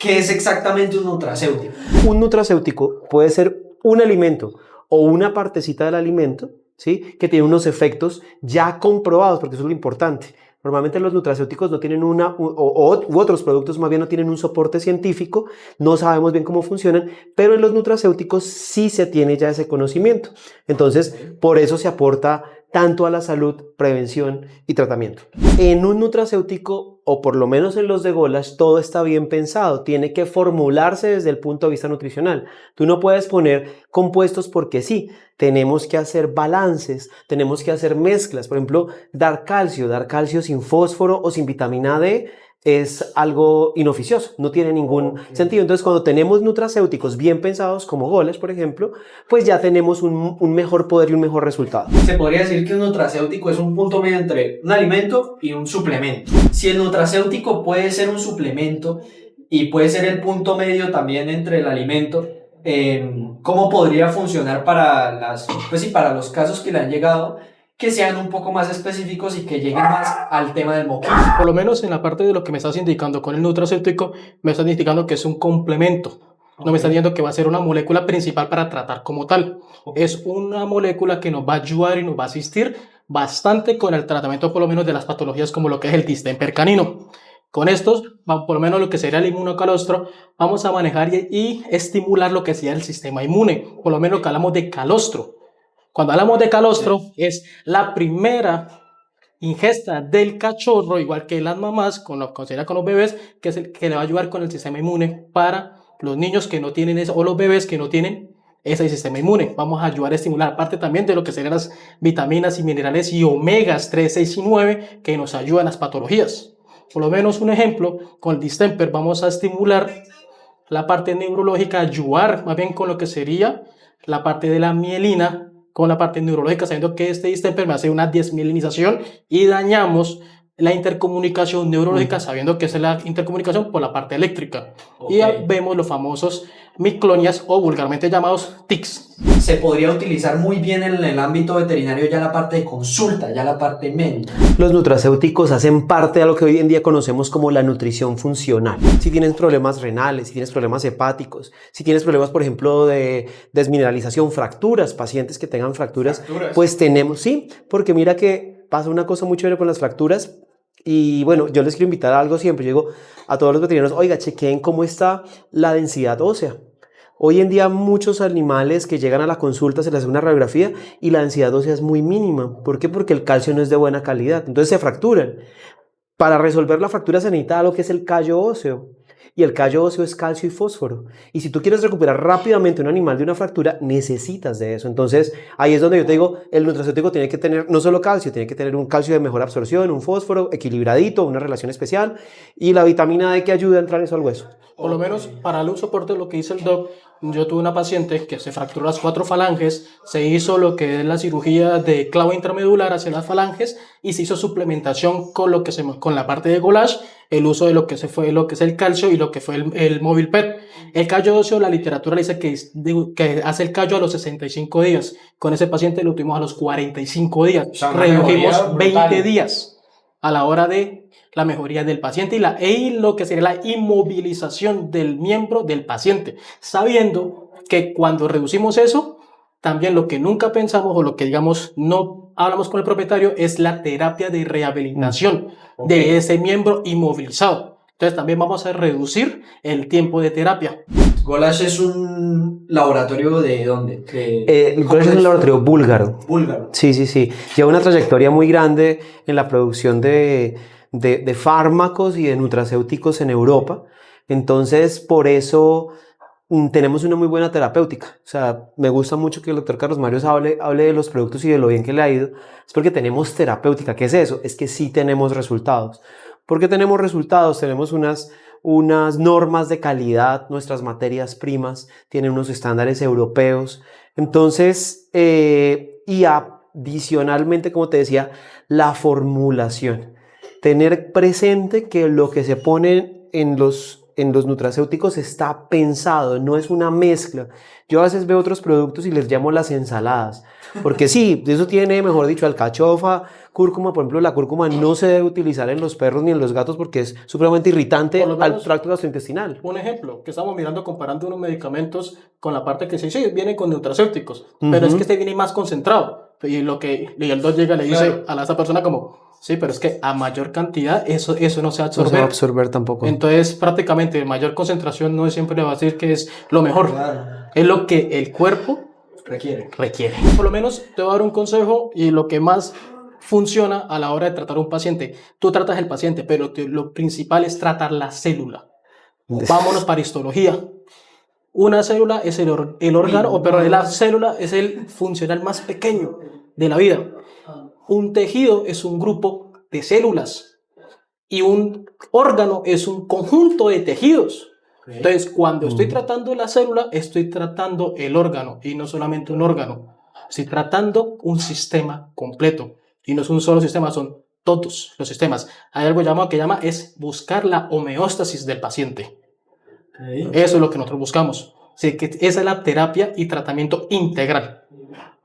¿Qué es exactamente un nutracéutico? Un nutracéutico puede ser un alimento o una partecita del alimento, ¿sí?, que tiene unos efectos ya comprobados, porque eso es lo importante. Normalmente los nutracéuticos no tienen u otros productos más bien no tienen un soporte científico, no sabemos bien cómo funcionan, pero en los nutracéuticos sí se tiene ya ese conocimiento. Entonces, por eso se aporta tanto a la salud, prevención y tratamiento. En un nutracéutico, o por lo menos en los de Golash, todo está bien pensado. Tiene que formularse desde el punto de vista nutricional. Tú no puedes poner compuestos porque sí. Tenemos que hacer balances, tenemos que hacer mezclas. Por ejemplo, dar calcio sin fósforo o sin vitamina D es algo inoficioso, no tiene ningún sentido. Entonces, cuando tenemos nutracéuticos bien pensados, como Golash, por ejemplo, pues ya tenemos un mejor poder y un mejor resultado. Se podría decir que un nutracéutico es un punto medio entre un alimento y un suplemento. Si el nutracéutico puede ser un suplemento y puede ser el punto medio también entre el alimento, ¿cómo podría funcionar para los casos que le han llegado, que sean un poco más específicos y que lleguen más al tema del moquillo? Por lo menos en la parte de lo que me estás indicando con el nutracéutico, me estás indicando que es un complemento. No me estás diciendo que va a ser una molécula principal para tratar como tal. Es una molécula que nos va a ayudar y nos va a asistir bastante con el tratamiento, por lo menos, de las patologías como lo que es el distemper canino. Con estos, por lo menos lo que sería el inmunocalostro, vamos a manejar y estimular lo que sería el sistema inmune. Por lo menos lo que hablamos de calostro. Cuando hablamos de calostro, es la primera ingesta del cachorro, igual que las mamás, con los bebés, que es el que le va a ayudar con el sistema inmune para los niños que no tienen eso, o los bebés que no tienen ese sistema inmune. Vamos a ayudar a estimular, aparte también de lo que serían las vitaminas y minerales y omegas 3, 6 y 9, que nos ayudan a las patologías. Por lo menos un ejemplo, con el distemper vamos a estimular la parte neurológica, ayudar más bien con lo que sería la parte de la mielina, con la parte neurológica, sabiendo que este distemper me hace una desmielinización y dañamos la intercomunicación neurológica, sabiendo que es la intercomunicación por la parte eléctrica. Y ya vemos los famosos miclonias o vulgarmente llamados tics. Se podría utilizar muy bien en el ámbito veterinario ya la parte de consulta, ya la parte médica. Los nutracéuticos hacen parte de lo que hoy en día conocemos como la nutrición funcional. Si tienes problemas renales, si tienes problemas hepáticos, si tienes problemas, por ejemplo, de desmineralización, fracturas, pacientes que tengan fracturas, pues tenemos, sí, porque mira que pasa una cosa muy chévere con las fracturas. Y bueno, yo les quiero invitar a algo siempre. Yo digo a todos los veterinarios, oiga, chequeen cómo está la densidad ósea. Hoy en día muchos animales que llegan a la consulta se les hace una radiografía y la densidad ósea es muy mínima. ¿Por qué? Porque el calcio no es de buena calidad. Entonces se fracturan. Para resolver la fractura se necesita lo que es el callo óseo. Y el callo óseo es calcio y fósforo. Y si tú quieres recuperar rápidamente un animal de una fractura, necesitas de eso. Entonces, ahí es donde yo te digo, el nutracéutico tiene que tener no solo calcio, tiene que tener un calcio de mejor absorción, un fósforo equilibradito, una relación especial, y la vitamina D que ayuda a entrar eso al hueso. Por lo menos para darle un soporte a lo que dice el doc, yo tuve una paciente que se fracturó las 4 falanges, se hizo lo que es la cirugía de clavo intramedular hacia las falanges y se hizo suplementación con con la parte de Golash, el uso de lo que es el calcio y lo que fue el móvil PET. El callo óseo, la literatura dice que hace el callo a los 65 días. Con ese paciente lo tuvimos a los 45 días. O sea, redujimos 20 días a la hora de la mejoría del paciente y lo que sería la inmovilización del miembro del paciente, sabiendo que cuando reducimos eso, también lo que nunca pensamos o lo que digamos no hablamos con el propietario es la terapia de rehabilitación de ese miembro inmovilizado. Entonces también vamos a reducir el tiempo de terapia. Golash es un laboratorio ¿de dónde? Golash es un laboratorio búlgaro. Búlgaro. Sí. Lleva una trayectoria muy grande en la producción de fármacos y de nutracéuticos en Europa. Entonces, por eso tenemos una muy buena terapéutica. O sea, me gusta mucho que el doctor Carlos Mario hable de los productos y de lo bien que le ha ido. Es porque tenemos terapéutica. ¿Qué es eso? Es que sí tenemos resultados. ¿Por qué tenemos resultados? Tenemos unas normas de calidad, nuestras materias primas tienen unos estándares europeos. Entonces, y adicionalmente, como te decía, la formulación. Tener presente que lo que se pone en los en los nutracéuticos está pensado, no es una mezcla. Yo a veces veo otros productos y les llamo las ensaladas, porque sí, eso tiene, mejor dicho, alcachofa, cúrcuma. Por ejemplo, la cúrcuma no se debe utilizar en los perros ni en los gatos porque es supremamente irritante Por lo al menos, tracto gastrointestinal. un ejemplo, que estamos mirando comparando unos medicamentos con la parte que sí, viene con nutracéuticos, pero es Ujú. que este viene más concentrado. Y el dos llega y le dice Claro. a esa persona como, sí, pero es que a mayor cantidad eso no se va a No se va a absorber. absorber tampoco. Entonces, prácticamente, mayor concentración no siempre le va a decir que es lo mejor. Claro. Es lo que el cuerpo Requiere. requiere. Por lo menos te voy a dar un consejo y lo que más funciona a la hora de tratar a un paciente. Tú tratas el paciente, pero lo principal es tratar la célula. Vámonos para histología. Una célula es el órgano, la célula es el funcional más pequeño de la vida. Un tejido es un grupo de células y un órgano es un conjunto de tejidos. Entonces, cuando estoy tratando la célula, estoy tratando el órgano y no solamente un órgano. Estoy tratando un sistema completo y no es un solo sistema, son todos los sistemas. Hay algo que llama es buscar la homeostasis del paciente. Eso es lo que nosotros buscamos. Así que esa es la terapia y tratamiento integral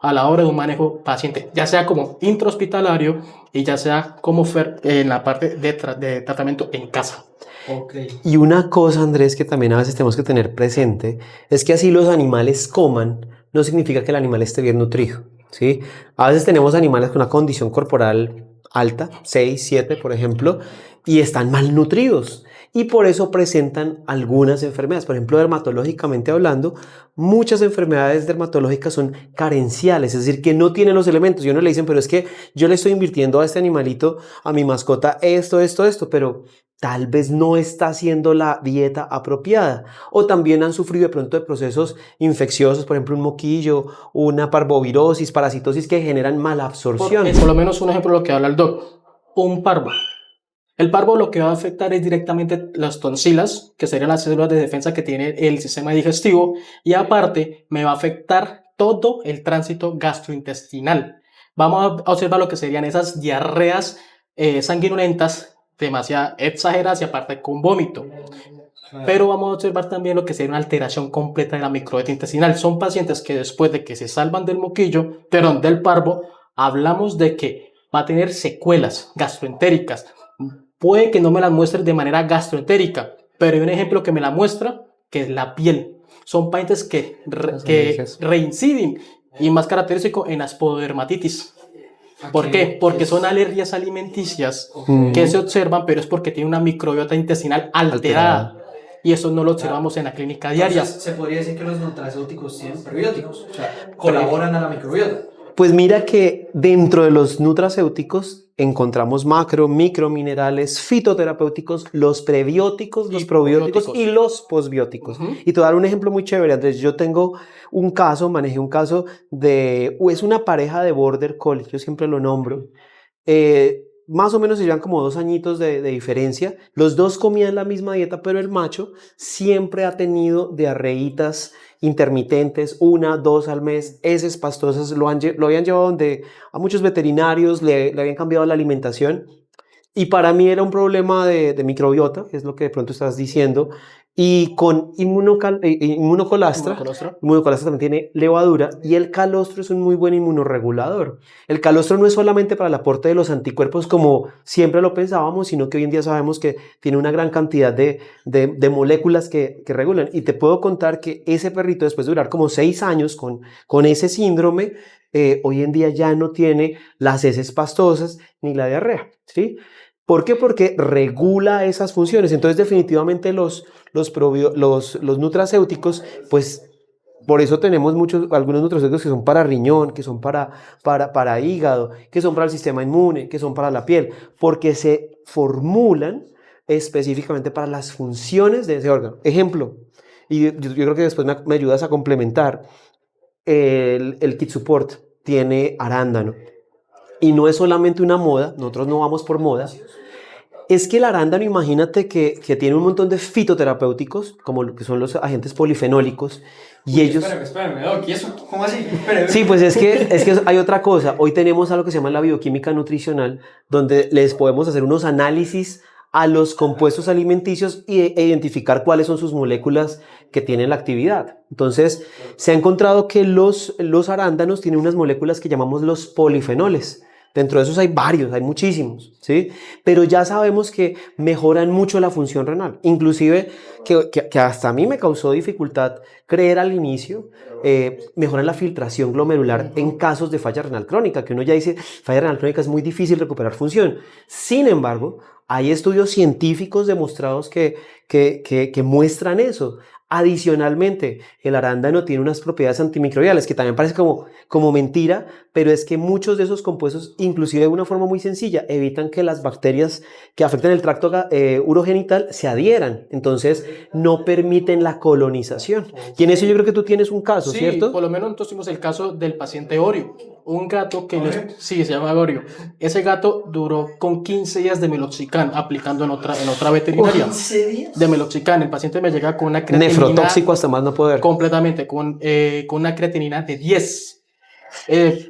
a la hora de un manejo paciente, ya sea como intrahospitalario y ya sea como en la parte de tratamiento en casa. Okay. Y una cosa, Andrés, que también a veces tenemos que tener presente es que así los animales coman, no significa que el animal esté bien nutrido, ¿sí? A veces tenemos animales con una condición corporal alta, 6, 7, por ejemplo, y están malnutridos. Y por eso presentan algunas enfermedades. Por ejemplo, dermatológicamente hablando, muchas enfermedades dermatológicas son carenciales, es decir, que no tienen los elementos. Y uno le dicen, pero es que yo le estoy invirtiendo a este animalito, a mi mascota, esto, pero tal vez no está haciendo la dieta apropiada. O también han sufrido de pronto de procesos infecciosos, por ejemplo, un moquillo, una parvovirosis, parasitosis que generan malabsorción. Por lo menos un ejemplo de lo que habla el doc. Un parvo. El parvo lo que va a afectar es directamente las tonsilas, que serían las células de defensa que tiene el sistema digestivo, y aparte me va a afectar todo el tránsito gastrointestinal. Vamos a observar lo que serían esas diarreas sanguinolentas, demasiado exageradas y aparte con vómito. Pero vamos a observar también lo que sería una alteración completa de la microbiota intestinal. Son pacientes que después de que se salvan del moquillo, perdón, del parvo, hablamos de que va a tener secuelas gastroentéricas. Puede que no me las muestre de manera gastroentérica, pero hay un ejemplo que me la muestra, que es la piel. Son pacientes que reinciden, y más característico en aspodermatitis. ¿Por qué? Porque son alergias alimenticias que se observan, pero es porque tiene una microbiota intestinal alterada. Y eso no lo observamos en la clínica diaria. Entonces, se podría decir que los nutracéuticos tienen prebióticos, o sea, colaboran a la microbiota. Pues mira que dentro de los nutracéuticos encontramos macro, microminerales, fitoterapéuticos, los prebióticos, los probióticos y los posbióticos. Y te voy a dar un ejemplo muy chévere, Andrés. Yo tengo manejé un caso es una pareja de Border Collie, yo siempre lo nombro. Más o menos se llevan como 2 añitos de diferencia. Los dos comían la misma dieta, pero el macho siempre ha tenido diarreitas intermitentes, 1, 2 al mes, heces pastosas. Lo habían llevado a muchos veterinarios, le habían cambiado la alimentación. Y para mí era un problema de microbiota, que es lo que de pronto estás diciendo. Y con inmunocolastra también tiene levadura, y el calostro es un muy buen inmunorregulador. El calostro no es solamente para el aporte de los anticuerpos como siempre lo pensábamos, sino que hoy en día sabemos que tiene una gran cantidad de moléculas que regulan. Y te puedo contar que ese perrito, después de durar como 6 años con ese síndrome, hoy en día ya no tiene las heces pastosas ni la diarrea, ¿sí? ¿Por qué? Porque regula esas funciones. Entonces, definitivamente los nutracéuticos, pues por eso tenemos algunos nutracéuticos que son para riñón, que son para hígado, que son para el sistema inmune, que son para la piel, porque se formulan específicamente para las funciones de ese órgano. Ejemplo, y yo creo que después me ayudas a complementar, el Kit Support tiene arándano. Y no es solamente una moda, nosotros no vamos por moda. Es que el arándano, imagínate que tiene un montón de fitoterapéuticos, como lo que son los agentes polifenólicos, y ellos... Espérame, Doc, ¿y eso? ¿Cómo así? Espérame. Sí, pues es que hay otra cosa. Hoy tenemos algo que se llama la bioquímica nutricional, donde les podemos hacer unos análisis a los compuestos alimenticios e identificar cuáles son sus moléculas que tienen la actividad. Entonces, se ha encontrado que los arándanos tienen unas moléculas que llamamos los polifenoles. Dentro de esos hay varios, hay muchísimos, ¿sí? Pero ya sabemos que mejoran mucho la función renal. Inclusive, que hasta a mí me causó dificultad creer al inicio, mejoran la filtración glomerular en casos de falla renal crónica, que uno ya dice, falla renal crónica es muy difícil recuperar función. Sin embargo, hay estudios científicos demostrados que muestran eso. Adicionalmente, el arándano tiene unas propiedades antimicrobiales que también parece como mentira, pero es que muchos de esos compuestos, inclusive de una forma muy sencilla, evitan que las bacterias que afectan el tracto urogenital se adhieran. Entonces, no permiten la colonización. Y en eso yo creo que tú tienes un caso, Sí, ¿cierto? por lo menos nosotros tuvimos el caso del paciente Oreo, un gato que sí, se llama Oreo. Ese gato duró con 15 días de meloxicam aplicando en otra veterinaria. 15 días. De meloxicam, el paciente me llega con una creatinina Nefrotóxico hasta más no poder. completamente, con una creatinina de 10.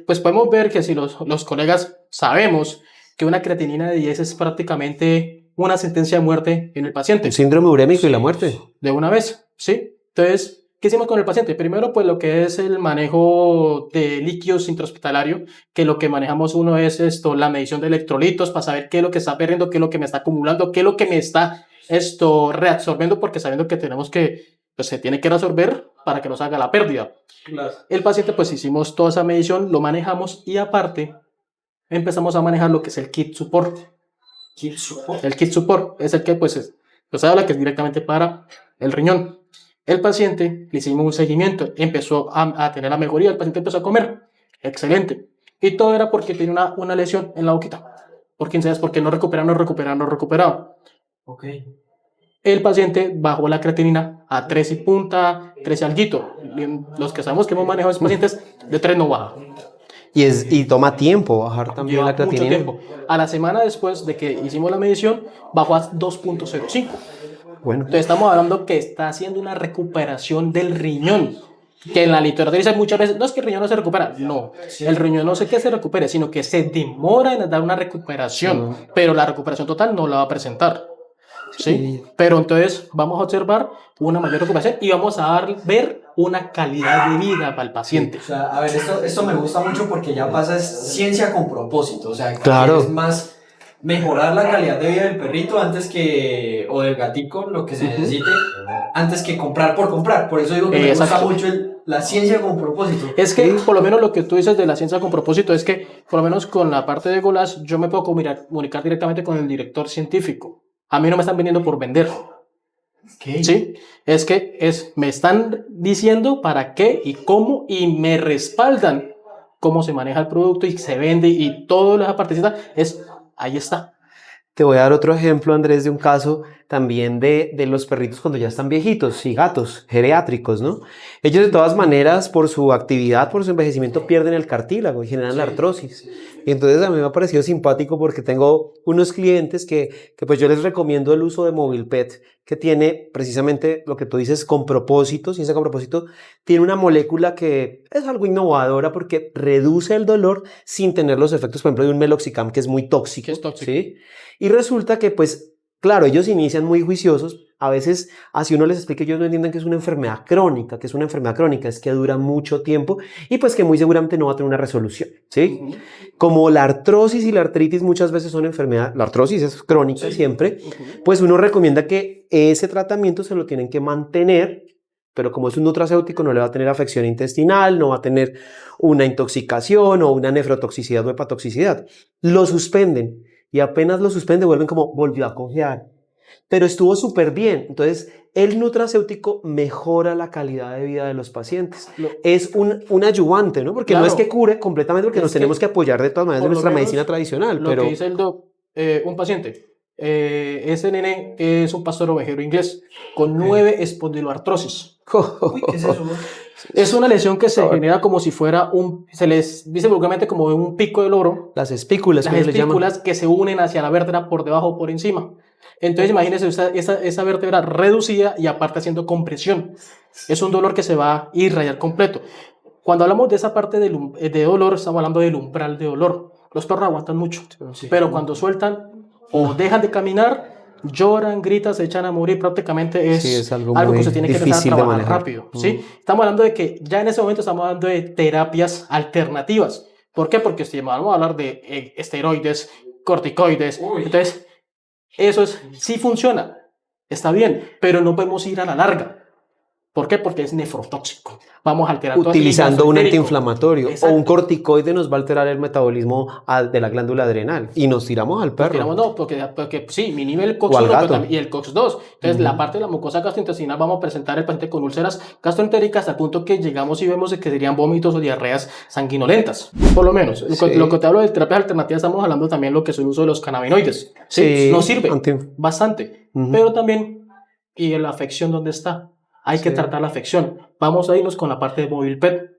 Pues podemos ver que si los colegas sabemos que una creatinina de 10 es prácticamente una sentencia de muerte en el paciente. El síndrome urémico y la muerte. De una vez, ¿sí? Entonces, ¿qué hicimos con el paciente? Primero, pues lo que es el manejo de líquidos intrahospitalario, que lo que manejamos uno es la medición de electrolitos para saber qué es lo que está perdiendo, qué es lo que me está acumulando, qué es lo que me está reabsorbiendo, porque sabiendo que tenemos que, pues se tiene que reabsorber para que nos haga la pérdida. Claro. El paciente, pues hicimos toda esa medición, lo manejamos y aparte empezamos a manejar lo que es el kit support. El kit support es el que, pues habla que es directamente para el riñón. El paciente, le hicimos un seguimiento, empezó a tener la mejoría, el paciente empezó a comer, excelente. Y todo era porque tenía una lesión en la boquita. Por 15 días, porque no recuperaba. Ok. El paciente bajó la creatinina a 3 y punta, 3 y alguito. Los que sabemos que hemos manejado a esos pacientes, de 3 no baja. Y toma tiempo bajar también Lleva la creatinina. mucho tiempo. A la semana después de que hicimos la medición, bajó a 2.05. Bueno, Entonces estamos hablando que está haciendo una recuperación del riñón. Que en la literatura dice muchas veces, no es que el riñón no se recupera. No, el riñón no es que se recupere, sino que se demora en dar una recuperación. Pero la recuperación total no la va a presentar. ¿Sí? Pero entonces vamos a observar una mayor recuperación y vamos a ver una calidad de vida para el paciente. O sea, a ver, esto me gusta mucho porque ya pasa es ciencia con propósito. O sea, Claro. es más mejorar la calidad de vida del perrito o del gatico, lo que se necesite, antes que comprar por comprar. Por eso digo que me gusta Exacto. mucho la ciencia con propósito. Es que por lo menos lo que tú dices de la ciencia con propósito es que por lo menos con la parte de Golas yo me puedo comunicar directamente con el director científico. A mí no me están vendiendo por vender. Okay. ¿Sí? Es que me están diciendo para qué y cómo y me respaldan cómo se maneja el producto y se vende y toda esa partecita ahí está. te voy a dar otro ejemplo, Andrés, de un caso también de los perritos cuando ya están viejitos y gatos geriátricos, ¿no? Ellos de todas maneras, por su actividad, por su envejecimiento, pierden el cartílago y generan la artrosis. Y entonces a mí me ha parecido simpático porque tengo unos clientes que pues yo les recomiendo el uso de MobilePet, que tiene precisamente lo que tú dices con propósito, ciencia con propósito, tiene una molécula que es algo innovadora porque reduce el dolor sin tener los efectos, por ejemplo, de un meloxicam que es muy tóxico. Que es tóxico. ¿Sí? Y resulta que, pues, claro, ellos inician muy juiciosos. A veces, así uno les explica, ellos no entienden que es una enfermedad crónica, es que dura mucho tiempo y pues que muy seguramente no va a tener una resolución, ¿sí? Como la artrosis y la artritis muchas veces son enfermedades, la artrosis es crónica siempre, pues uno recomienda que ese tratamiento se lo tienen que mantener, pero como es un nutracéutico no le va a tener afección intestinal, no va a tener una intoxicación o una nefrotoxicidad o hepatotoxicidad. Lo suspenden. Y apenas lo suspende, vuelven como volvió a cojear. Pero estuvo súper bien. Entonces, el nutracéutico mejora la calidad de vida de los pacientes. Es un ayudante, ¿no? Porque no es que cure completamente, porque nos tenemos que apoyar de todas maneras de nuestra medicina tradicional. Lo que dice el doc, un paciente, ese nene es un pastor ovejero inglés con 9 espondiloartrosis. Uy, ¿qué es eso? Es una lesión que se genera como si fuera se les dice vulgarmente como un pico de loro. Las espículas. Las espículas que se unen hacia la vértebra por debajo o por encima. Entonces imagínense esa vértebra reducida y aparte haciendo compresión. Es un dolor que se va a irradiar completo. Cuando hablamos de esa parte de dolor, estamos hablando del umbral de dolor. Los perros aguantan mucho, pero cuando sueltan o dejan de caminar, lloran, gritan, se echan a morir, prácticamente es, Sí, es algo que muy se tiene que empezar a difícil de trabajar manejar. rápido, ¿sí? Estamos hablando de que ya en ese momento estamos hablando de terapias alternativas. ¿Por qué? Porque si vamos a hablar de esteroides, corticoides, entonces sí funciona, está bien, pero no podemos ir a la larga. ¿Por qué? Porque es nefrotóxico. Vamos a alterar todo el Utilizando un entérico. antiinflamatorio o Exacto. un corticoide nos va a alterar el metabolismo de la glándula adrenal y nos tiramos al perro. Tiramos, no, porque sí, mi nivel O al COX-1 gato. y el COX-2. Entonces, la parte de la mucosa gastrointestinal vamos a presentar el paciente con úlceras gastroentéricas hasta el punto que llegamos y vemos que serían vómitos o diarreas sanguinolentas. Por lo menos. Sí. Lo que te hablo de terapias alternativas, estamos hablando también de lo que es el uso de los cannabinoides. Sí, nos sirve bastante. Pero también, ¿y la afección dónde está? Hay que tratar la afección. Vamos a irnos con la parte de móvil PET,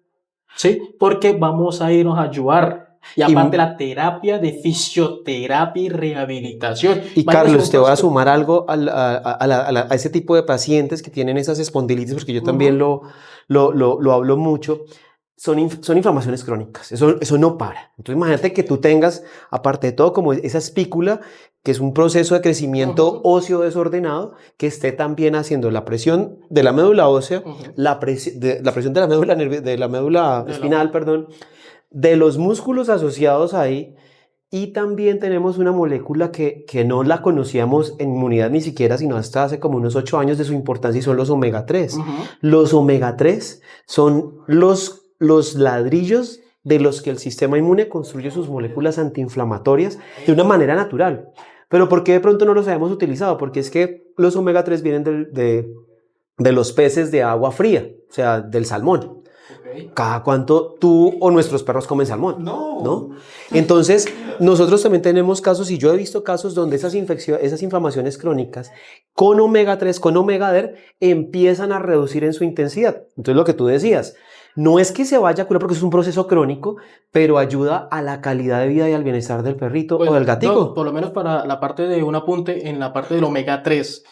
¿sí? Porque vamos a irnos a ayudar. Y aparte la terapia de fisioterapia y rehabilitación. Y Carlos, te voy a sumar algo a ese tipo de pacientes que tienen esas espondilitis, porque yo también lo hablo mucho. Son inflamaciones crónicas, eso no para. Entonces imagínate que tú tengas, aparte de todo, como esa espícula, que es un proceso de crecimiento óseo desordenado, que esté también haciendo la presión de la médula ósea, la presión de la médula espinal, perdón, de los músculos asociados ahí. Y también tenemos una molécula que no la conocíamos en inmunidad ni siquiera, sino hasta hace como unos 8 años de su importancia, y son los omega 3. Los omega 3 son los ladrillos de los que el sistema inmune construye sus moléculas antiinflamatorias de una manera natural. Pero ¿por qué de pronto no los habíamos utilizado? Porque es que los omega 3 vienen de los peces de agua fría, o sea, del salmón. ¿Cada cuánto tú o nuestros perros comen salmón? ¿No? Entonces, nosotros también tenemos casos, y yo he visto casos donde esas inflamaciones crónicas con omega 3, con omega D, empiezan a reducir en su intensidad. Entonces, lo que tú decías, no es que se vaya a curar porque es un proceso crónico, pero ayuda a la calidad de vida y al bienestar del perrito o del gatico. No, por lo menos para la parte de un apunte, en la parte del omega 3,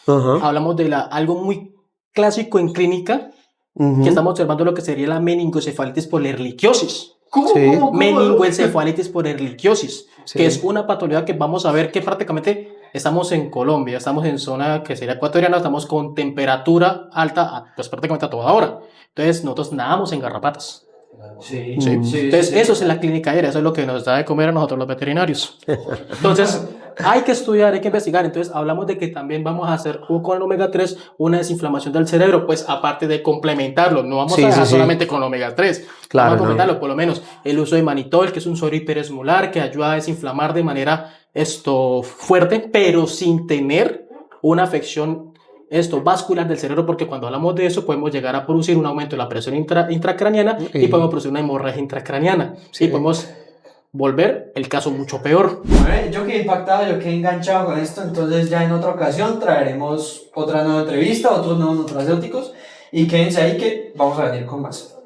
hablamos de algo muy clásico en clínica, que estamos observando lo que sería la meningoencefalitis por ehrlichiosis. ¿Cómo? Meningoencefalitis por ehrlichiosis, que es una patología que vamos a ver que prácticamente estamos en Colombia, estamos en zona que sería ecuatoriana, estamos con temperatura alta, pues prácticamente a toda hora. Entonces nosotros nadamos en garrapatas. Entonces eso es en la clínica aérea, eso es lo que nos da de comer a nosotros los veterinarios. Entonces hay que estudiar, hay que investigar. Entonces hablamos de que también vamos a hacer con el omega 3 una desinflamación del cerebro, pues aparte de complementarlo, no vamos a dejar solamente con omega 3, claro, vamos a complementarlo, por lo menos el uso de manitol, que es un suero hiperesmolar que ayuda a desinflamar de manera fuerte, pero sin tener una afección vascular del cerebro, porque cuando hablamos de eso podemos llegar a producir un aumento de la presión intracraniana y podemos producir una hemorragia intracraniana y podemos volver el caso mucho peor. Yo quedé impactado, yo quedé enganchado con esto, entonces ya en otra ocasión traeremos otra nueva entrevista, otros nuevos nutracéuticos, y quédense ahí que vamos a venir con más.